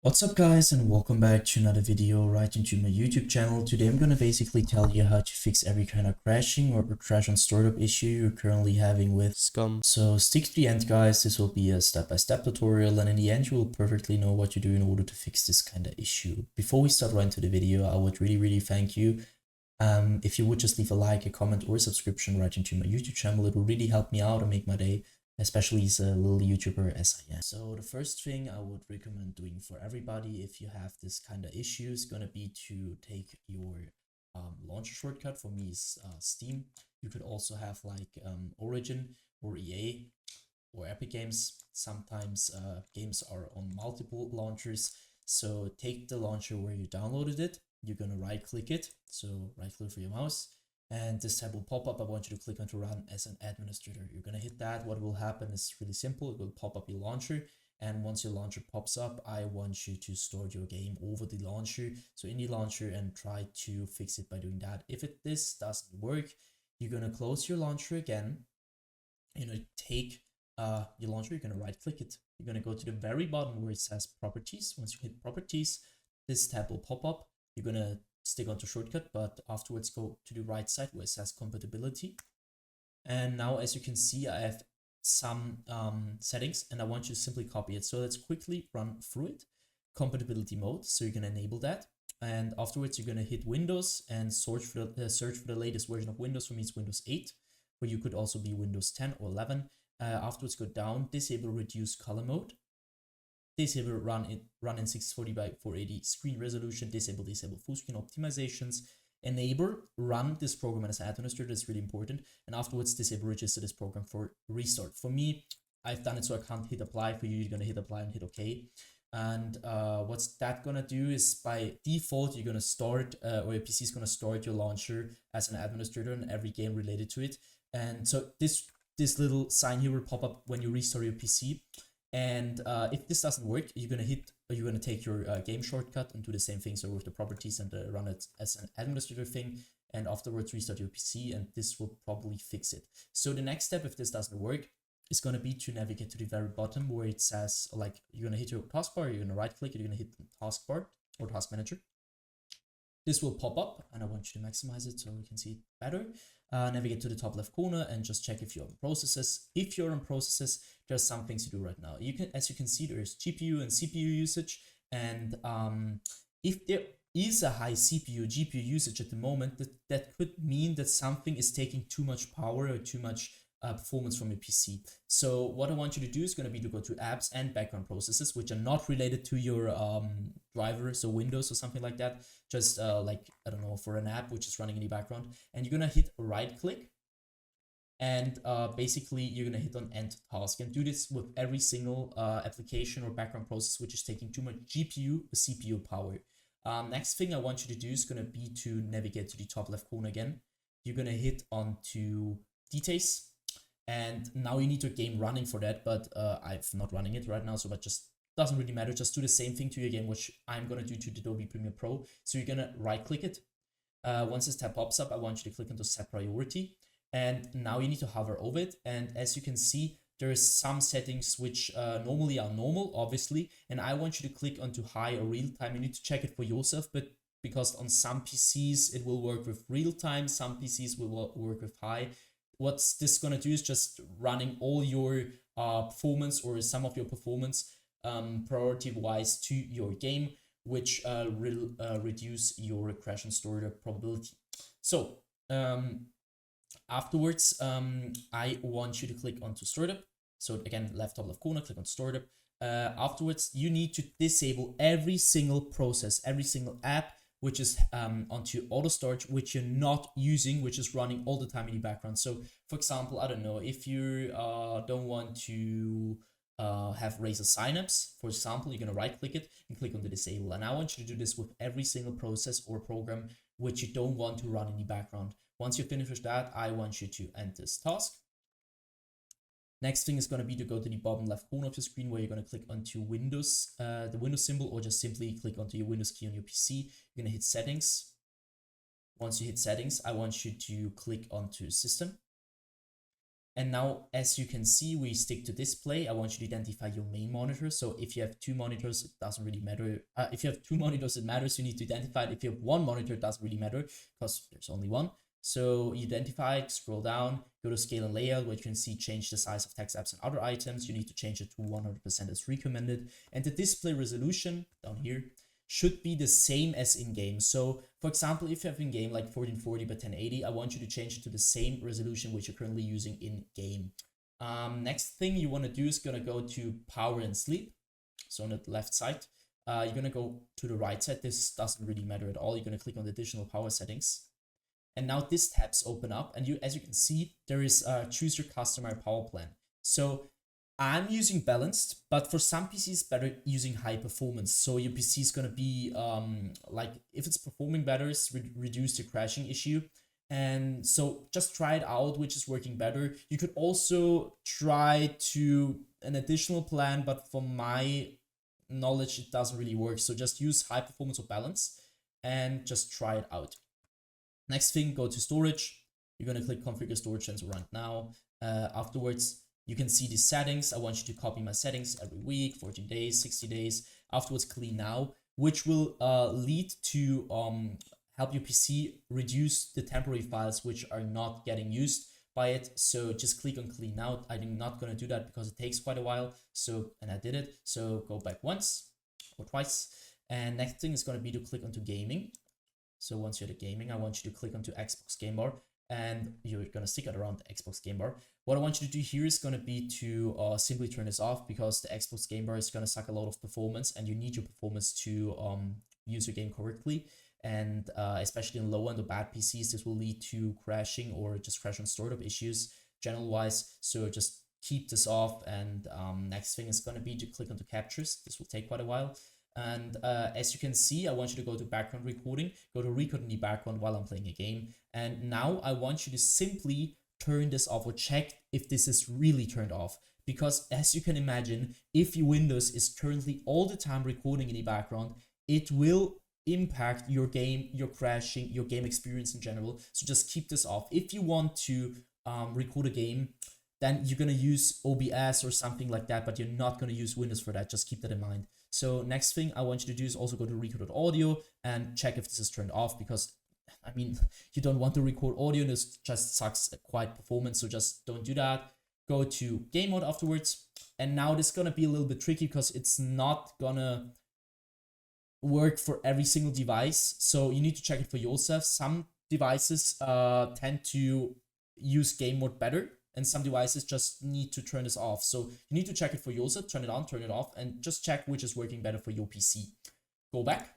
What's up guys, and welcome back to another video right into my YouTube channel. Today I'm gonna basically tell you how to fix every kind of crashing or crash on startup issue you're currently having with Scum. So stick to the end guys, this will be a step-by-step tutorial, and in the end you will perfectly know what you do in order to fix this kind of issue. Before we start right into the video, I would really thank you if you would just leave a like, a comment, or a subscription right into my YouTube channel. It will really help me out and make my day, especially as a little YouTuber as I am. So the first thing I would recommend doing for everybody if you have this kind of issue is gonna be to take your launcher shortcut. For me is Steam. You could also have like Origin or EA or Epic Games. Sometimes games are on multiple launchers. So take the launcher where you downloaded it. You're gonna right click it. So right click for your mouse. And this tab will pop up. I want you to click on to run as an administrator. You're gonna hit that. What will happen is really simple. It will pop up your launcher. And once your launcher pops up, I want you to start your game over the launcher. So in the launcher and try to fix it by doing that. If this doesn't work, you're gonna close your launcher again. You're gonna take your launcher, you're gonna right click it. You're gonna go to the very bottom where it says properties. Once you hit properties, this tab will pop up. You're gonna stick onto shortcut, but afterwards go to the right side where it says compatibility. And now as you can see, I have some settings and I want you to simply copy it. So let's quickly run through it. Compatibility mode, so you're gonna enable that. And afterwards you're gonna hit Windows and search for the latest version of Windows. For me it's Windows 8, but you could also be Windows 10 or 11. Afterwards go down, disable reduce color mode. Disable run in 640 by 480 screen resolution. Disable full screen optimizations. Enable run this program as an administrator. That's really important. And afterwards disable register this program for restart. For me, I've done it so I can't hit apply. For you, you're gonna hit apply and hit OK. And what's that gonna do is by default you're gonna start or your PC is gonna start your launcher as an administrator in every game related to it. And so this little sign here will pop up when you restart your PC. And if this doesn't work, you're gonna take your game shortcut and do the same thing. So with the properties and run it as an administrator thing, and afterwards restart your PC, and this will probably fix it. So the next step, if this doesn't work, is gonna be to navigate to the very bottom where it says, like, you're gonna hit your taskbar, you're gonna right click, you're gonna hit the taskbar or task manager. This will pop up, and I want you to maximize it so we can see it better. Navigate to the top left corner and just check if you're on processes. If you're on processes, there's some things to do right now. As you can see, there's GPU and CPU usage, and if there is a high CPU GPU usage at the moment, that could mean that something is taking too much power or too much performance from your PC. So what I want you to do is going to be to go to apps and background processes, which are not related to your driver, so Windows or something like that. Just like, I don't know, for an app which is running in the background, and you're going to hit right click, and basically you're going to hit on end task, and do this with every single application or background process which is taking too much GPU or CPU power. Next thing I want you to do is going to be to navigate to the top left corner again. You're going to hit onto details. And now you need your game running for that, but I'm not running it right now, so that just doesn't really matter. Just do the same thing to your game, which I'm gonna do to the Adobe Premiere Pro. So you're gonna right click it. Once this tab pops up, I want you to click into set priority. And now you need to hover over it. And as you can see, there is some settings which normally are normal, obviously. And I want you to click onto high or real time. You need to check it for yourself, but because on some PCs it will work with real time, some PCs will work with high. What's this gonna do is just running all your performance or some of your performance priority wise to your game, which will reduce your crash and startup probability. So afterwards, I want you to click onto startup. So again, left top left corner, click on startup. Afterwards, you need to disable every single process, every single app which is onto auto start, which you're not using, which is running all the time in the background. So for example, I don't know, if you don't want to have Razer Synapse, for example, you're gonna right click it and click on the disable. And I want you to do this with every single process or program which you don't want to run in the background. Once you finish with that, I want you to end this task. Next thing is going to be to go to the bottom left corner of your screen where you're going to click onto Windows, the Windows symbol, or just simply click onto your Windows key on your PC. You're going to hit settings. Once you hit settings, I want you to click onto system. And now, as you can see, we stick to display. I want you to identify your main monitor. So if you have two monitors, it doesn't really matter. If you have two monitors, it matters. You need to identify it. If you have one monitor, it doesn't really matter because there's only one. So you identify it, scroll down, go to scale and layout, where you can see change the size of text, apps, and other items. You need to change it to 100% as recommended. And the display resolution down here should be the same as in-game. So for example, if you have in-game like 1440 by 1080, I want you to change it to the same resolution which you're currently using in-game. Next thing you want to do is going to go to power and sleep. So on the left side, you're going to go to the right side. This doesn't really matter at all. You're going to click on the additional power settings. And now this tabs open up, and as you can see, there is choose your customer power plan. So I'm using balanced, but for some PCs, better using high performance. So your PC is gonna be like if it's performing better, it's reduce the crashing issue. And so just try it out, which is working better. You could also try to an additional plan, but from my knowledge, it doesn't really work. So just use high performance or balance and just try it out. Next thing, go to storage. You're gonna click configure storage sensor right now. Afterwards, you can see the settings. I want you to copy my settings every week, 14 days, 60 days. Afterwards, clean now, which will lead to help your PC reduce the temporary files which are not getting used by it. So just click on clean now. I'm not gonna do that because it takes quite a while. And I did it. So go back once or twice. And next thing is gonna be to click onto gaming. So once you're at gaming, I want you to click onto Xbox Game Bar, and you're going to stick it around the Xbox Game Bar. What I want you to do here is going to be to simply turn this off, because the Xbox Game Bar is going to suck a lot of performance, and you need your performance to use your game correctly. And especially in low end or bad PCs, this will lead to crashing or just crash on startup issues general wise. So just keep this off. And next thing is going to be to click onto captures. This will take quite a while. And as you can see, I want you to go to background recording, go to record in the background while I'm playing a game. And now I want you to simply turn this off or check if this is really turned off. Because as you can imagine, if your Windows is currently all the time recording in the background, it will impact your game, your crashing, your game experience in general. So just keep this off. If you want to record a game, then you're going to use OBS or something like that, but you're not going to use Windows for that. Just keep that in mind. So next thing I want you to do is also go to record audio and check if this is turned off, because I mean, you don't want to record audio and this just sucks quite performance. So just don't do that. Go to game mode afterwards. And now this is going to be a little bit tricky because it's not gonna work for every single device. So you need to check it for yourself. Some devices tend to use game mode better, and some devices just need to turn this off. So you need to check it for yourself, turn it on, turn it off, and just check which is working better for your PC. Go back.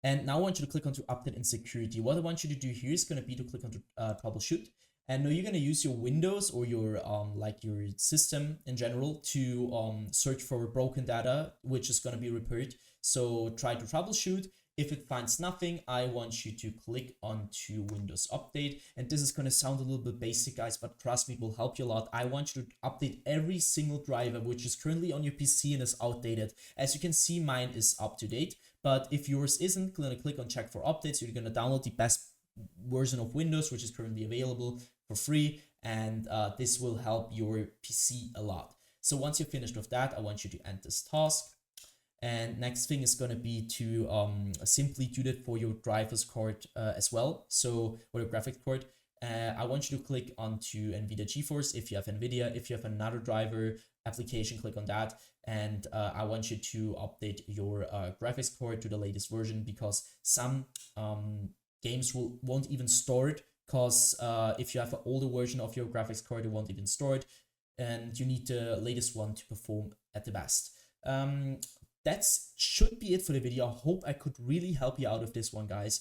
And now I want you to click onto update and security. What I want you to do here is going to be to click onto troubleshoot. And now you're going to use your Windows or your like your system in general to search for broken data, which is going to be repaired. So try to troubleshoot. If it finds nothing, I want you to click onto Windows Update. And this is going to sound a little bit basic, guys, but trust me, it will help you a lot. I want you to update every single driver which is currently on your PC and is outdated. As you can see, mine is up to date. But if yours isn't, going to click on check for updates. You're going to download the best version of Windows, which is currently available for free. And this will help your PC a lot. So once you're finished with that, I want you to end this task. And next thing is going to be to simply do that for your drivers card as well. So, or your graphics card. I want you to click onto NVIDIA GeForce if you have NVIDIA. If you have another driver application, click on that. And I want you to update your graphics card to the latest version, because some games won't even store it. Because if you have an older version of your graphics card, it won't even store it. And you need the latest one to perform at the best. That should be it for the video. I hope I could really help you out with this one, guys.